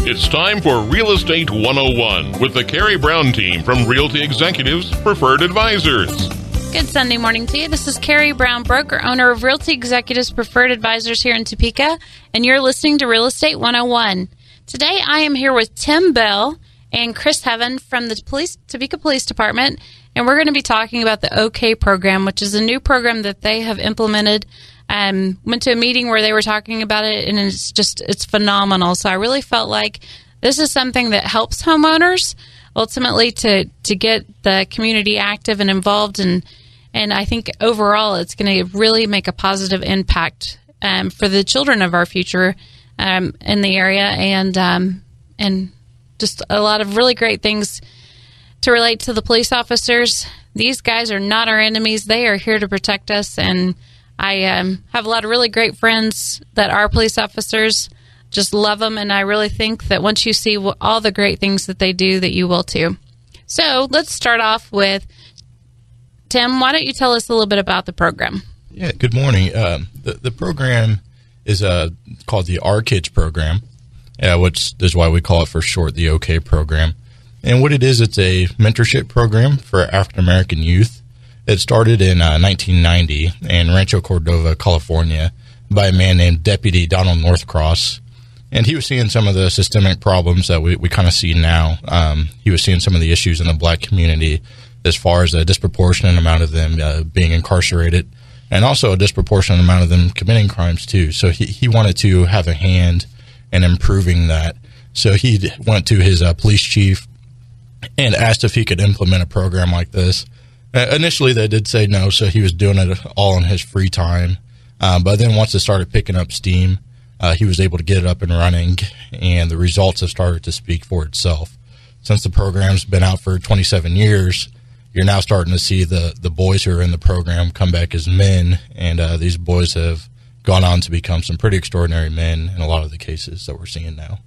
It's time for Real Estate 101 with the Karey Brown team from Realty Executives Preferred Advisors. Good Sunday morning to you. This is Karey Brown, broker, owner of Realty Executives Preferred Advisors here in Topeka, and you're listening to Real Estate 101. Today I am here with Tim Bell and Chris Heaven from the Topeka Police Department, and we're going to be talking about the OK program, which is a new program that they have implemented. Went to a meeting where they were talking about it, and it's phenomenal. So I really felt like this is something that helps homeowners ultimately to get the community active and involved, and I think overall it's going to really make a positive impact for the children of our future in the area, and just a lot of really great things to relate to the police officers. These guys are not our enemies. They are here to protect us, and I have a lot of really great friends that are police officers. Just love them, and I really think that once you see all the great things that they do, that you will too. So let's start off with Tim. Why don't you tell us a little bit about the program? Yeah, good morning. The program is called the Our Kids program, which is why we call it for short the OK program. And what it is, it's a mentorship program for African American youth. It started in 1990 in Rancho Cordova, California, by a man named Deputy Donald Northcross. And he was seeing some of the systemic problems that we kind of see now. He was seeing some of the issues in the black community as far as a disproportionate amount of them being incarcerated, and also a disproportionate amount of them committing crimes too. So he wanted to have a hand in improving that. So he went to his police chief and asked if he could implement a program like this. Initially, they did say no, so he was doing it all in his free time. But then once it started picking up steam, he was able to get it up and running, and the results have started to speak for itself. Since the program's been out for 27 years, you're now starting to see the boys who are in the program come back as men, and these boys have gone on to become some pretty extraordinary men in a lot of the cases that we're seeing now.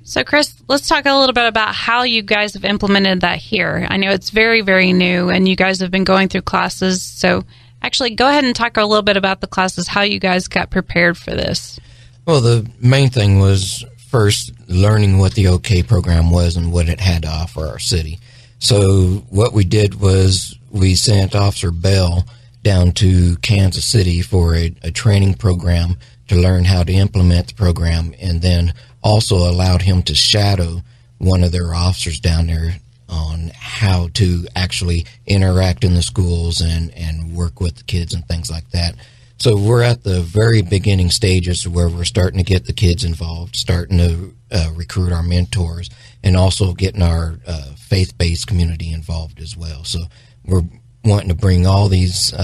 So, Chris, let's talk a little bit about how you guys have implemented that here. I know it's very, very new, and you guys have been going through classes. So, actually, go ahead and talk a little bit about the classes, how you guys got prepared for this. Well, the main thing was first learning what the OK program was and what it had to offer our city. So, what we did was we sent Officer Bell down to Kansas City for a training program to learn how to implement the program, and then also allowed him to shadow one of their officers down there on how to actually interact in the schools and work with the kids and things like that. So we're at the very beginning stages where we're starting to get the kids involved, starting to recruit our mentors, and also getting our faith-based community involved as well. So we're wanting to bring all these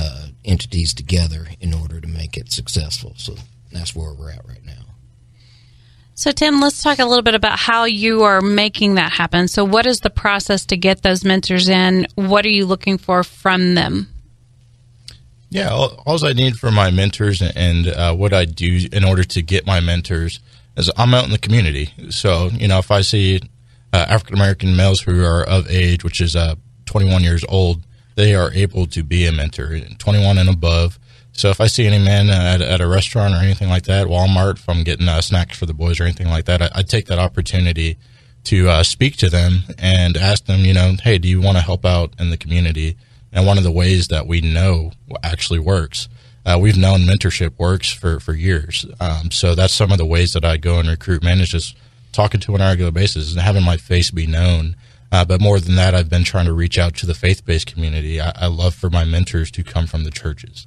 entities together in order to make it successful. So that's where we're at right now. So, Tim, let's talk a little bit about how you are making that happen. So what is the process to get those mentors in? What are you looking for from them? Yeah, all I need for my mentors and what I do in order to get my mentors is I'm out in the community. So, if I see African-American males who are of age, which is 21 years old, they are able to be a mentor, 21 and above. So if I see any man at a restaurant or anything like that, Walmart, if I'm getting snacks for the boys or anything like that, I take that opportunity to speak to them and ask them, hey, do you want to help out in the community? And one of the ways that we know actually works, we've known mentorship works for years. So that's some of the ways that I go and recruit men, is just talking to on a regular basis and having my face be known. But more than that, I've been trying to reach out to the faith-based community. I love for my mentors to come from the churches.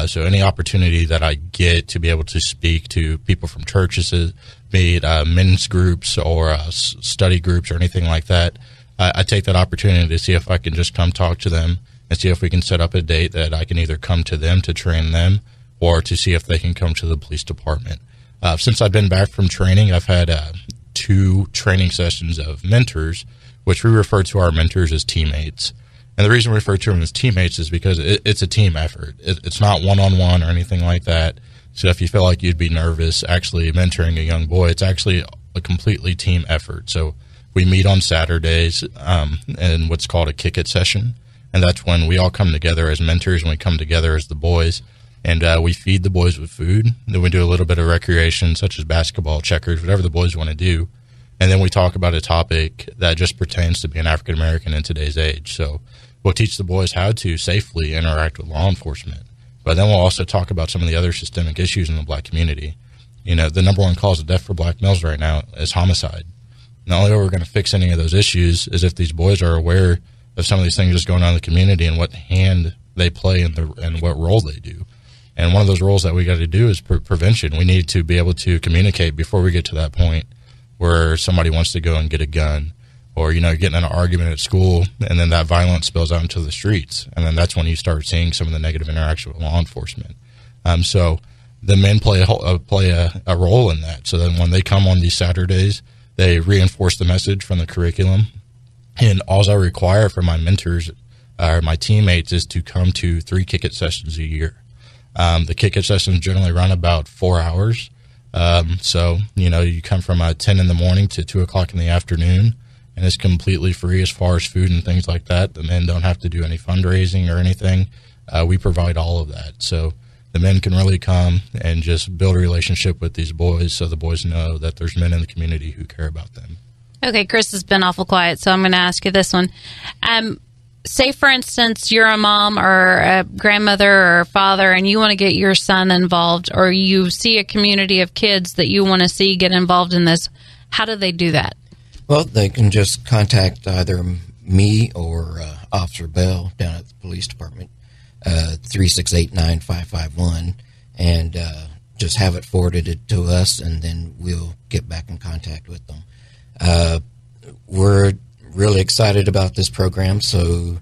So any opportunity that I get to be able to speak to people from churches, be it men's groups or study groups or anything like that, I take that opportunity to see if I can just come talk to them and see if we can set up a date that I can either come to them to train them or to see if they can come to the police department. Since I've been back from training, I've had 2 training sessions of mentors, which we refer to our mentors as teammates. And the reason we refer to them as teammates is because it's a team effort. It's not one-on-one or anything like that. So if you feel like you'd be nervous actually mentoring a young boy, it's actually a completely team effort. So we meet on Saturdays in what's called a kick-it session. And that's when we all come together as mentors and we come together as the boys. And we feed the boys with food. Then we do a little bit of recreation, such as basketball, checkers, whatever the boys want to do. And then we talk about a topic that just pertains to being African American in today's age. So we'll teach the boys how to safely interact with law enforcement. But then we'll also talk about some of the other systemic issues in the black community. You know, the number one cause of death for black males right now is homicide. And the only way we're going to fix any of those issues is if these boys are aware of some of these things just going on in the community and what hand they play and what role they do. And one of those roles that we got to do is prevention. We need to be able to communicate before we get to that point where somebody wants to go and get a gun, or, you know, getting in an argument at school, and then that violence spills out into the streets. And then that's when you start seeing some of the negative interaction with law enforcement. So the men play a role in that. So then when they come on these Saturdays, they reinforce the message from the curriculum. And all I require from my mentors or my teammates is to come to 3 kick-it sessions a year. The kick-it sessions generally run about 4 hours. So, you know, you come from 10 in the morning to 2 o'clock in the afternoon, and it's completely free as far as food and things like that. The men don't have to do any fundraising or anything. We provide all of that. So the men can really come and just build a relationship with these boys, so the boys know that there's men in the community who care about them. Okay, Chris has been awful quiet, so I'm going to ask you this one. Say, for instance, you're a mom or a grandmother or a father, and you want to get your son involved, or you see a community of kids that you want to see get involved in this. How do they do that? Well, they can just contact either me or Officer Bell down at the police department, 368-9551, and just have it forwarded to us, and then we'll get back in contact with them. We're really excited about this program, so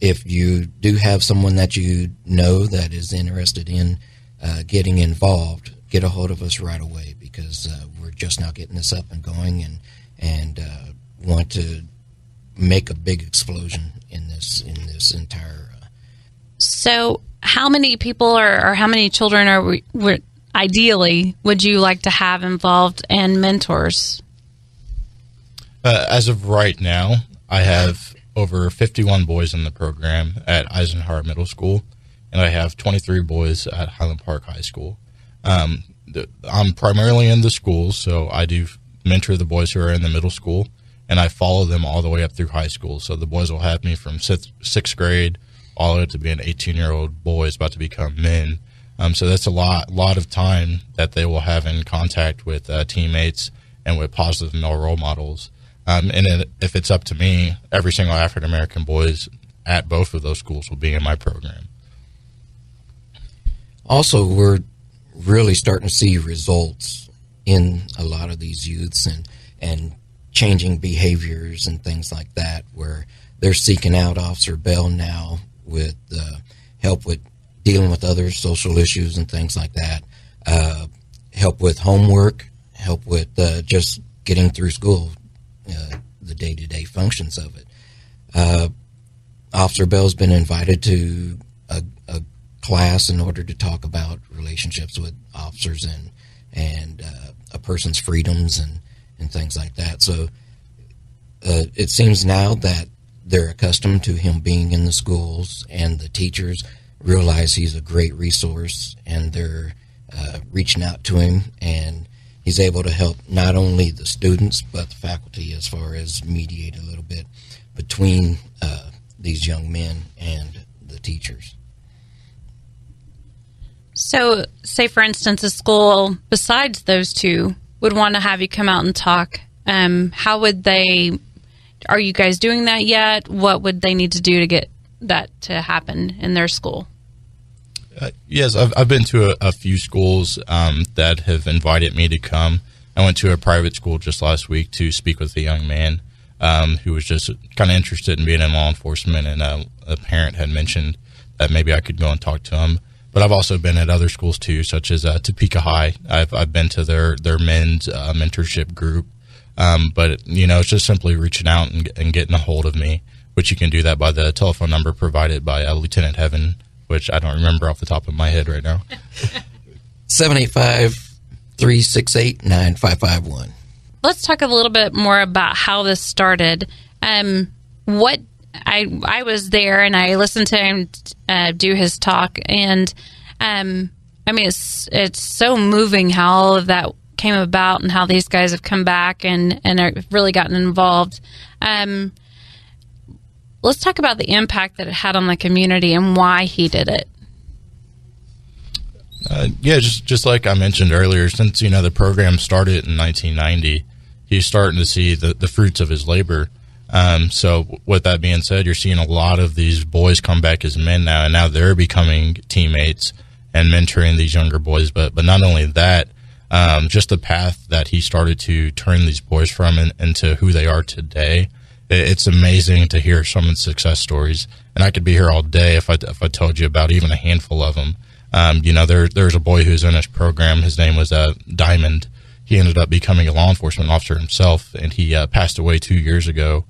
if you do have someone that you know that is interested in getting involved, get a hold of us right away, because we're just now getting this up and going, and want to make a big explosion in this entire. So, how many people or how many children are ideally would you like to have involved and mentors? As of right now, I have over 51 boys in the program at Eisenhower Middle School, and I have 23 boys at Highland Park High School. I'm primarily in the schools, so I do mentor the boys who are in the middle school, and I follow them all the way up through high school. So the boys will have me from sixth grade all the way up to be an 18-year-old boys about to become men. So that's a lot of time that they will have in contact with teammates and with positive male role models. If it's up to me, every single African-American boys at both of those schools will be in my program. Also, we're really starting to see results in a lot of these youths and changing behaviors and things like that, where they're seeking out Officer Bell now with help with dealing with other social issues and things like that, help with homework, help with just getting through school, the day-to-day functions of it. Officer Bell's been invited to a class in order to talk about relationships with officers and a person's freedoms and things like that. So it seems now that they're accustomed to him being in the schools, and the teachers realize he's a great resource, and they're reaching out to him, and he's able to help not only the students but the faculty as far as mediate a little bit between these young men and the teachers. So, say for instance, a school besides those two would want to have you come out and talk. How would they? Are you guys doing that yet? What would they need to do to get that to happen in their school? Yes, I've been to a few schools that have invited me to come. I went to a private school just last week to speak with a young man who was just kind of interested in being in law enforcement, and a parent had mentioned that maybe I could go and talk to him. But I've also been at other schools too, such as Topeka High. I've been to their men's mentorship group. But, you know, it's just simply reaching out and getting a hold of me, which you can do that by the telephone number provided by Lieutenant Heaven, which I don't remember off the top of my head right now. 785-368-9551. Let's talk a little bit more about how this started. I was there and I listened to him do his talk, and I mean it's so moving how all of that came about and how these guys have come back and are really gotten involved. Let's talk about the impact that it had on the community and why he did it. Just like I mentioned earlier, since, the program started in 1990, he's starting to see the fruits of his labor. So with that being said, you're seeing a lot of these boys come back as men now, and now they're becoming teammates and mentoring these younger boys. But not only that, just the path that he started to turn these boys from into who they are today. It's amazing to hear some of the success stories, and I could be here all day if I told you about even a handful of them. There's a boy who's in this program. His name was Diamond. He ended up becoming a law enforcement officer himself, and he passed away 2 years ago,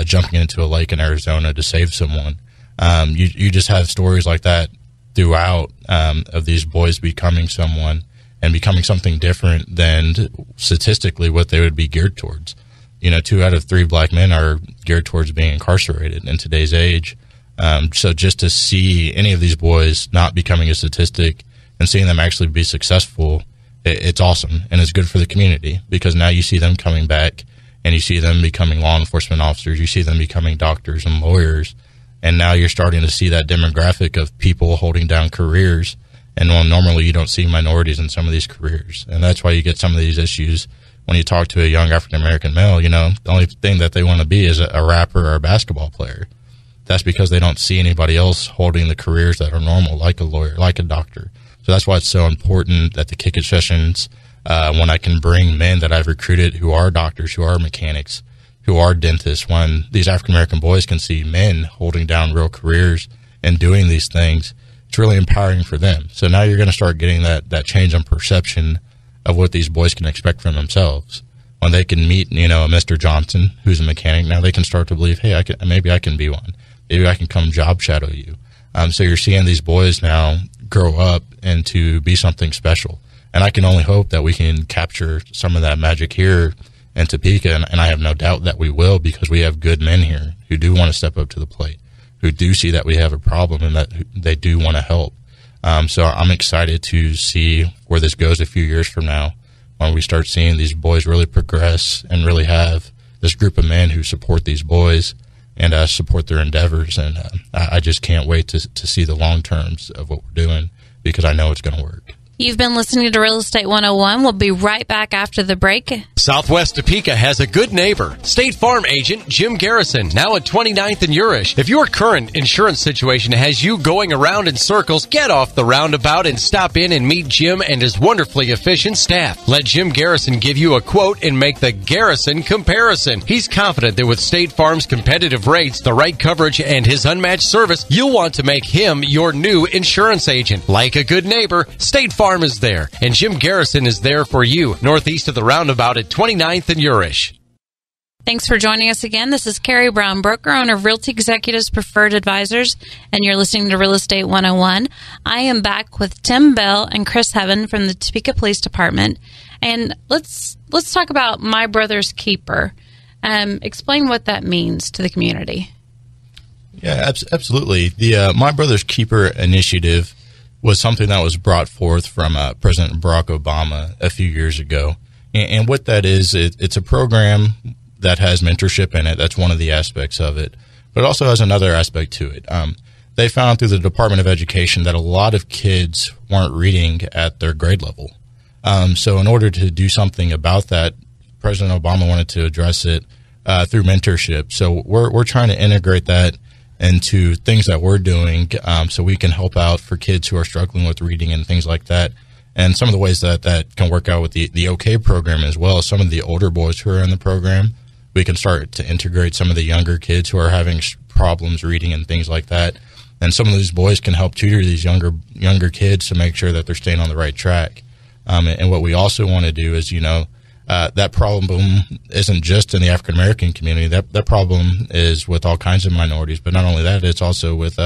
jumping into a lake in Arizona to save someone. You just have stories like that throughout, of these boys becoming someone and becoming something different than statistically what they would be geared towards. 2 out of 3 black men are geared towards being incarcerated in today's age. So just to see any of these boys not becoming a statistic and seeing them actually be successful, it's awesome. And it's good for the community, because now you see them coming back and you see them becoming law enforcement officers. You see them becoming doctors and lawyers. And now you're starting to see that demographic of people holding down careers. And normally you don't see minorities in some of these careers. And that's why you get some of these issues when you talk to a young African-American male. The only thing that they want to be is a rapper or a basketball player. That's because they don't see anybody else holding the careers that are normal, like a lawyer, like a doctor. So that's why it's so important that the Kick It sessions, when I can bring men that I've recruited who are doctors, who are mechanics, who are dentists, when these African-American boys can see men holding down real careers and doing these things, it's really empowering for them. So now you're going to start getting that change in perception of what these boys can expect from themselves. When they can meet, a Mr. Johnson, who's a mechanic, now they can start to believe, hey, maybe I can be one. Maybe I can come job shadow you. So you're seeing these boys now grow up and to be something special. And I can only hope that we can capture some of that magic here in Topeka, and I have no doubt that we will, because we have good men here who do want to step up to the plate, who do see that we have a problem and that they do want to help. So I'm excited to see where this goes a few years from now, when we start seeing these boys really progress and really have this group of men who support these boys and support their endeavors. And I just can't wait to see the long terms of what we're doing, because I know it's going to work. You've been listening to Real Estate 101. We'll be right back after the break. Southwest Topeka has a good neighbor. State Farm agent Jim Garrison, now at 29th and Urish. If your current insurance situation has you going around in circles, get off the roundabout and stop in and meet Jim and his wonderfully efficient staff. Let Jim Garrison give you a quote and make the Garrison comparison. He's confident that with State Farm's competitive rates, the right coverage, and his unmatched service, you'll want to make him your new insurance agent. Like a good neighbor, State Farm is there, and Jim Garrison is there for you, northeast of the roundabout at 29th and Urish. Thanks for joining us again. This is Karey Brown, broker owner of Realty Executives Preferred Advisors, and you're listening to Real Estate 101. I am back with Tim Bell and Chris Heaven from the Topeka Police Department, and let's talk about My Brother's Keeper. Explain what that means to the community. Yeah, absolutely. The My Brother's Keeper initiative was something that was brought forth from President Barack Obama a few years ago. And what that is, it's a program that has mentorship in it. That's one of the aspects of it. But it also has another aspect to it. They found through the Department of Education that a lot of kids weren't reading at their grade level. So in order to do something about that, President Obama wanted to address it through mentorship. So we're trying to integrate that into things that we're doing, so we can help out for kids who are struggling with reading and things like that. And some of the ways that can work out with the OK program as well. Some of the older boys who are in the program, we can start to integrate some of the younger kids who are having problems reading and things like that. And some of these boys can help tutor these younger kids to make sure that they're staying on the right track. And what we also want to do is, that problem isn't just in the African American community. That problem is with all kinds of minorities, but not only that, it's also with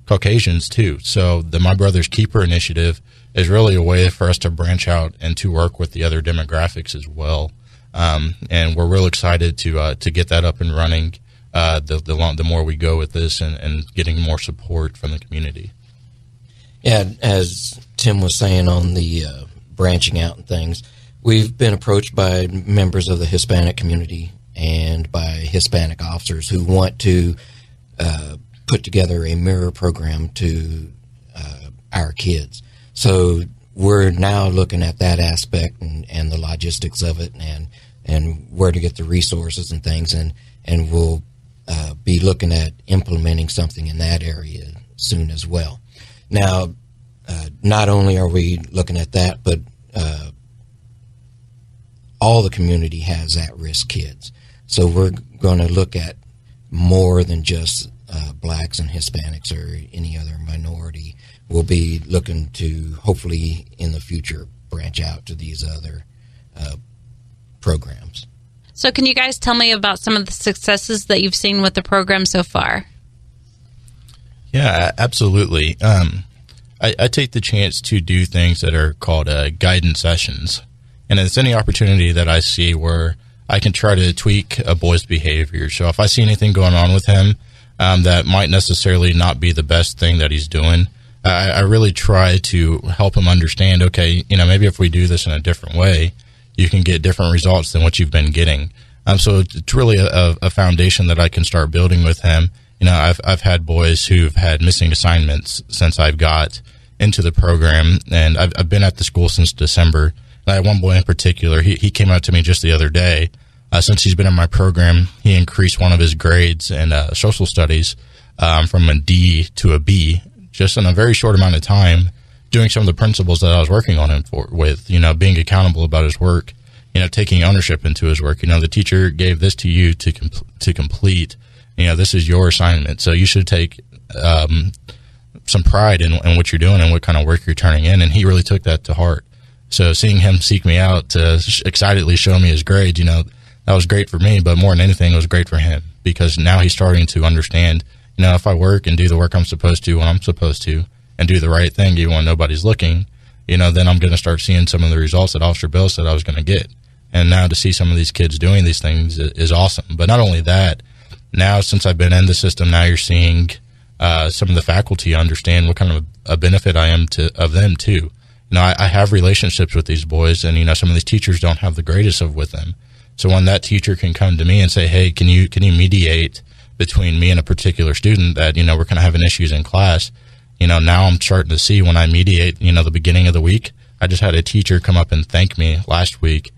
Caucasians too. So the My Brother's Keeper initiative is really a way for us to branch out and to work with the other demographics as well. And we're real excited to get that up and running. The more we go with this and getting more support from the community. Yeah, as Tim was saying on the branching out and things. We've been approached by members of the Hispanic community and by Hispanic officers who want to put together a mirror program to our kids. So we're now looking at that aspect and the logistics of it and where to get the resources and things, and we'll be looking at implementing something in that area soon as well. Now, not only are we looking at that, but all the community has at-risk kids. So we're going to look at more than just blacks and Hispanics or any other minority. We'll be looking to, hopefully in the future, branch out to these other programs. So can you guys tell me about some of the successes that you've seen with the program so far? Yeah, absolutely. I take the chance to do things that are called guidance sessions. And it's any opportunity that I see where I can try to tweak a boy's behavior. So if I see anything going on with him that might necessarily not be the best thing that he's doing, I really try to help him understand, okay, maybe if we do this in a different way, you can get different results than what you've been getting. So it's really a foundation that I can start building with him. I've had boys who've had missing assignments since I've got into the program, and I've been at the school since December. I had one boy in particular, he came out to me just the other day. Since he's been in my program, he increased one of his grades in social studies from a D to a B, just in a very short amount of time, doing some of the principles that I was working on him with, being accountable about his work, taking ownership into his work. The teacher gave this to you to complete. This is your assignment, so you should take some pride in what you're doing and what kind of work you're turning in. And he really took that to heart. So seeing him seek me out to excitedly show me his grades, that was great for me, but more than anything, it was great for him, because now he's starting to understand, if I work and do the work I'm supposed to when I'm supposed to and do the right thing even when nobody's looking, then I'm going to start seeing some of the results that Officer Bill said I was going to get. And now to see some of these kids doing these things is awesome. But not only that, now since I've been in the system, now you're seeing some of the faculty understand what kind of a benefit I am of them too. I have relationships with these boys, and some of these teachers don't have the greatest of with them. So when that teacher can come to me and say, "Hey, can you mediate between me and a particular student that we're kind of having issues in class?" Now I'm starting to see when I mediate. The beginning of the week, I just had a teacher come up and thank me last week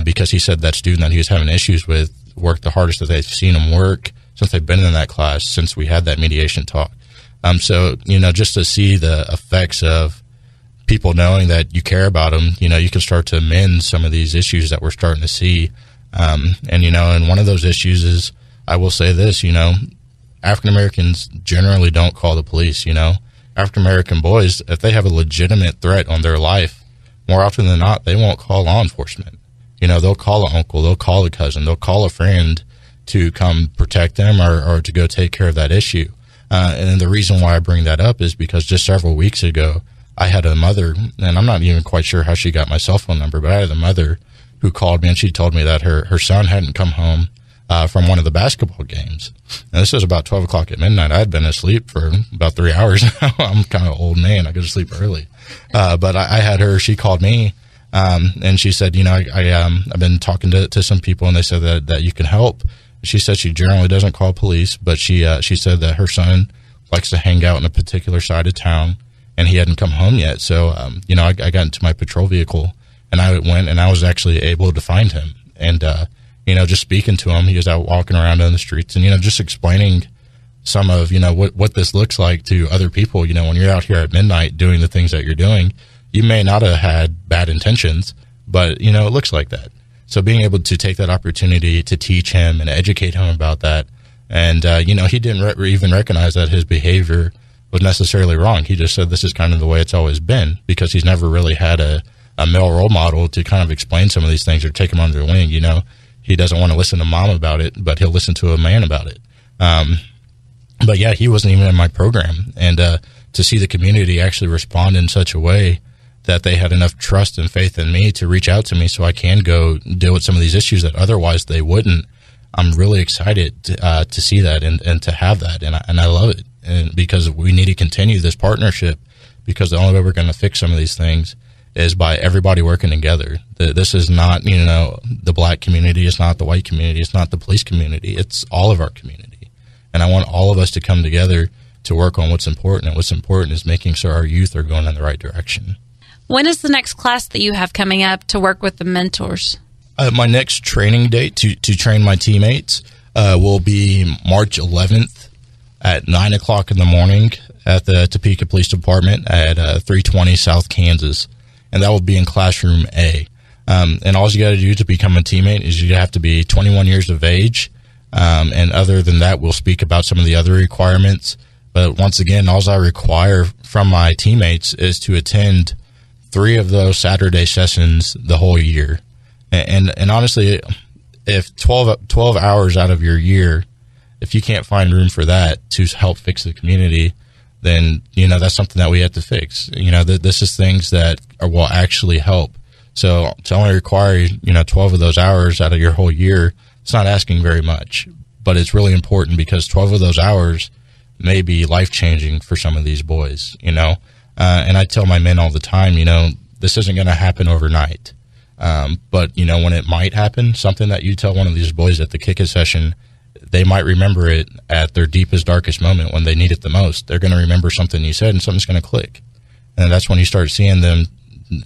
because he said that student that he was having issues with worked the hardest that they've seen him work since they've been in that class, since we had that mediation talk. So just to see the effects of people knowing that you care about them, you can start to mend some of these issues that we're starting to see. And one of those issues is, I will say this, African Americans generally don't call the police. African American boys, if they have a legitimate threat on their life, more often than not, they won't call law enforcement. They'll call an uncle, they'll call a cousin, they'll call a friend to come protect them or to go take care of that issue. And the reason why I bring that up is because just several weeks ago, I had a mother, and I'm not even quite sure how she got my cell phone number, but I had a mother who called me, and she told me that her son hadn't come home from one of the basketball games. And this was about 12 o'clock at midnight. I had been asleep for about 3 hours now. I'm kind of old man. I go to sleep early. But I had her, she called me, and she said, I've been talking to some people, and they said that you can help. She said she generally doesn't call police, but she said that her son likes to hang out in a particular side of town, and he hadn't come home yet. So, I got into my patrol vehicle, and I went, and I was actually able to find him. And, just speaking to him, he was out walking around on the streets, and, just explaining some of, what this looks like to other people. When you're out here at midnight doing the things that you're doing, you may not have had bad intentions, but, it looks like that. So being able to take that opportunity to teach him and educate him about that, and, he didn't even recognize that his behavior was necessarily wrong. He just said this is kind of the way it's always been, because he's never really had a male role model to kind of explain some of these things or take him under the wing. He doesn't want to listen to mom about it, but he'll listen to a man about it. But yeah, he wasn't even in my program. And to see the community actually respond in such a way that they had enough trust and faith in me to reach out to me so I can go deal with some of these issues that otherwise they wouldn't, I'm really excited to see that and to have that. And I love it. And because we need to continue this partnership, because the only way we're going to fix some of these things is by everybody working together. This is not, the black community. It's not the white community. It's not the police community. It's all of our community. And I want all of us to come together to work on what's important. And what's important is making sure our youth are going in the right direction. When is the next class that you have coming up to work with the mentors? My next training date to train my teammates will be March 11th at 9 o'clock in the morning at the Topeka Police Department at 320 South Kansas. And that will be in Classroom A. And all you got to do to become a teammate is you have to be 21 years of age. And other than that, we'll speak about some of the other requirements. But once again, all I require from my teammates is to attend 3 of those Saturday sessions the whole year. And honestly, if 12 hours out of your year, if you can't find room for that to help fix the community, then, that's something that we have to fix. This is things that will actually help. So to only require, 12 of those hours out of your whole year, it's not asking very much. But it's really important because 12 of those hours may be life-changing for some of these boys, And I tell my men all the time, this isn't going to happen overnight. But, when it might happen, something that you tell one of these boys at the kick-it session, they might remember it at their deepest, darkest moment when they need it the most. They're going to remember something you said, and something's going to click. And that's when you start seeing them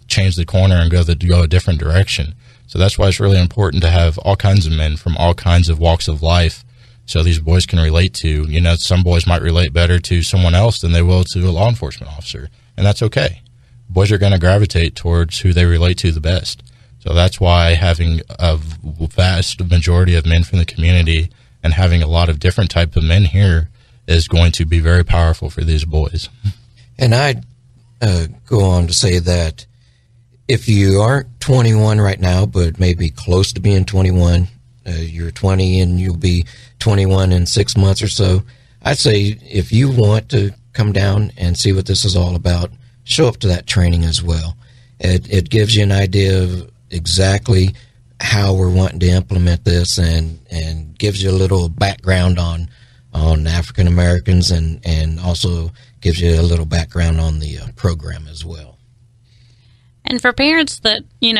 change the corner and go a different direction. So that's why it's really important to have all kinds of men from all kinds of walks of life so these boys can relate to. Some boys might relate better to someone else than they will to a law enforcement officer, and that's okay. Boys are going to gravitate towards who they relate to the best. So that's why having a vast majority of men from the community and having a lot of different types of men here is going to be very powerful for these boys. And I'd go on to say that if you aren't 21 right now, but maybe close to being 21, you're 20 and you'll be 21 in 6 months or so, I'd say if you want to come down and see what this is all about, show up to that training as well. It gives you an idea of exactly how we're wanting to implement this and gives you a little background on African Americans and also gives you a little background on the program as well. And for parents that, you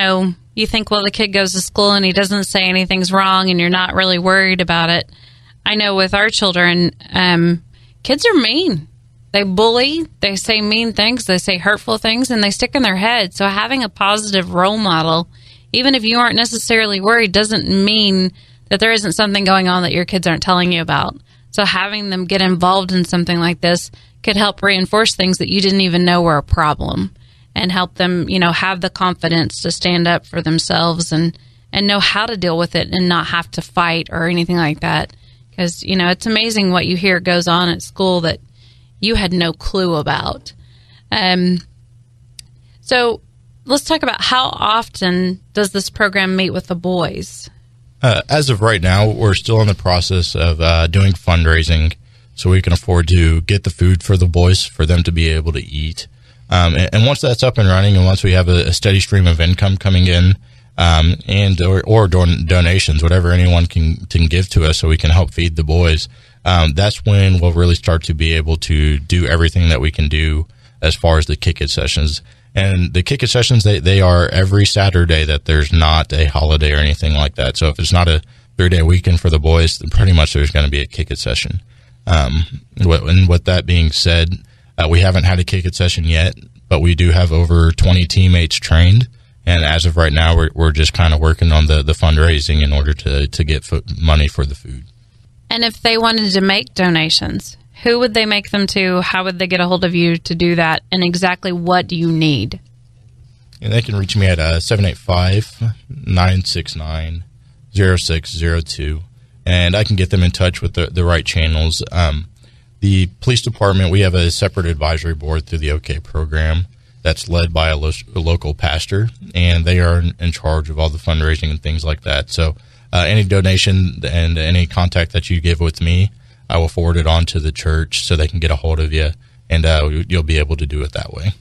think, well, the kid goes to school and he doesn't say anything's wrong and you're not really worried about it. I know with our children, kids are mean. They bully, they say mean things, they say hurtful things, and they stick in their head. So having a positive role model, even if you aren't necessarily worried, doesn't mean that there isn't something going on that your kids aren't telling you about. So having them get involved in something like this could help reinforce things that you didn't even know were a problem and help them, have the confidence to stand up for themselves and know how to deal with it and not have to fight or anything like that. Because, it's amazing what you hear goes on at school that you had no clue about. So let's talk about how often does this program meet with the boys? As of right now, we're still in the process of doing fundraising so we can afford to get the food for the boys for them to be able to eat. And once that's up and running and once we have a steady stream of income coming in or donations, whatever anyone can give to us so we can help feed the boys, that's when we'll really start to be able to do everything that we can do as far as the kick-it sessions. And the kick-it sessions, they are every Saturday that there's not a holiday or anything like that. So if it's not a 3-day weekend for the boys, then pretty much there's going to be a kick-it session. And with that being said, we haven't had a kick-it session yet, but we do have over 20 teammates trained. And as of right now, we're just kind of working on the fundraising in order to get money for the food. And if they wanted to make donations, who would they make them to? How would they get a hold of you to do that? And exactly what do you need? And they can reach me at 785-969-0602. And I can get them in touch with the right channels. The police department, we have a separate advisory board through the OK program that's led by a local pastor, and they are in charge of all the fundraising and things like that. So any donation and any contact that you give with me, I will forward it on to the church so they can get a hold of you, and you'll be able to do it that way.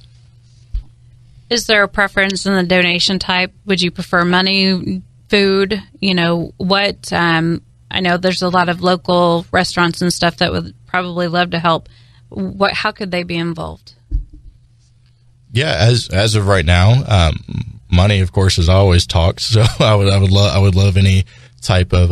Is there a preference in the donation type? Would you prefer money, food? What? I know there's a lot of local restaurants and stuff that would probably love to help. How could they be involved? Yeah, as of right now, money, of course, is always talked. So I would love any type of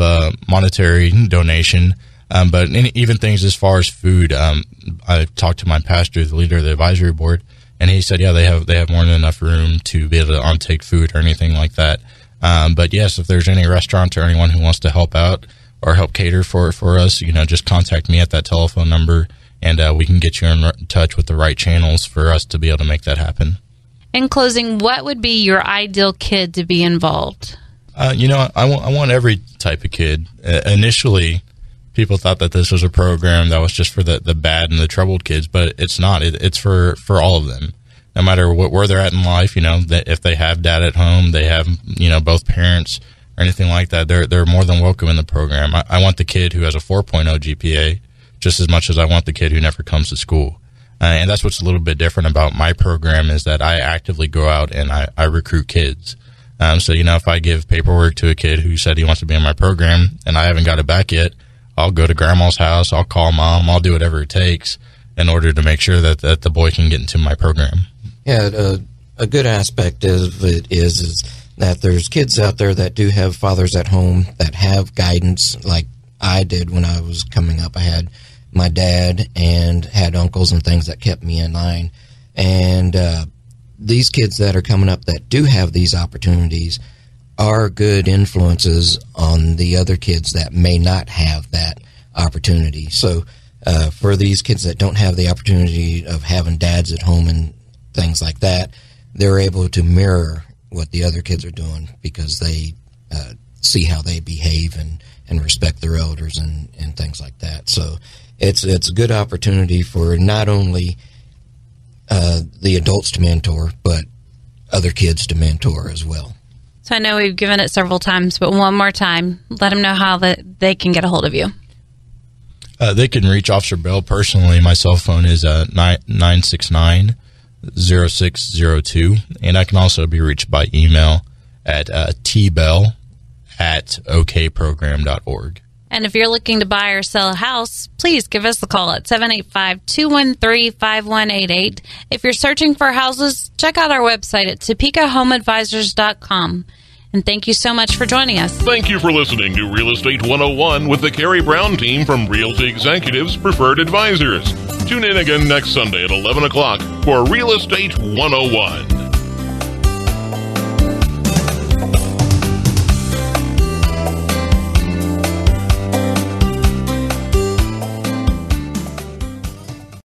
monetary donation. But even things as far as food, I talked to my pastor, the leader of the advisory board, and he said, yeah, they have more than enough room to be able to untake food or anything like that. But yes, if there's any restaurant or anyone who wants to help out or help cater for us, just contact me at that telephone number, and we can get you in touch with the right channels for us to be able to make that happen. In closing, what would be your ideal kid to be involved? I want every type of kid. Initially, people thought that this was a program that was just for the bad and the troubled kids, but it's not. It's for all of them, no matter where they're at in life. That if they have dad at home, they have both parents or anything like that, they're more than welcome in the program. I want the kid who has a 4.0 GPA just as much as I want the kid who never comes to school. And that's what's a little bit different about my program, is that I actively go out and I recruit kids. So if I give paperwork to a kid who said he wants to be in my program and I haven't got it back yet, I'll go to grandma's house, I'll call mom, I'll do whatever it takes in order to make sure that the boy can get into my program. Yeah, a good aspect of it is that there's kids out there that do have fathers at home that have guidance, like I did when I was coming up. I had my dad and had uncles and things that kept me in line. And these kids that are coming up that do have these opportunities are good influences on the other kids that may not have that opportunity. So for these kids that don't have the opportunity of having dads at home and things like that, they're able to mirror what the other kids are doing because they see how they behave and respect their elders and things like that. So it's a good opportunity for not only the adults to mentor, but other kids to mentor as well. So I know we've given it several times, but one more time, let them know how they can get a hold of you. They can reach Officer Bell personally. My cell phone is 969-0602, and I can also be reached by email at tbell@okprogram.org. And if you're looking to buy or sell a house, please give us a call at 785-213-5188. If you're searching for houses, check out our website at TopekaHomeAdvisors.com. And thank you so much for joining us. Thank you for listening to Real Estate 101 with the Karey Brown team from Realty Executives Preferred Advisors. Tune in again next Sunday at 11 o'clock for Real Estate 101.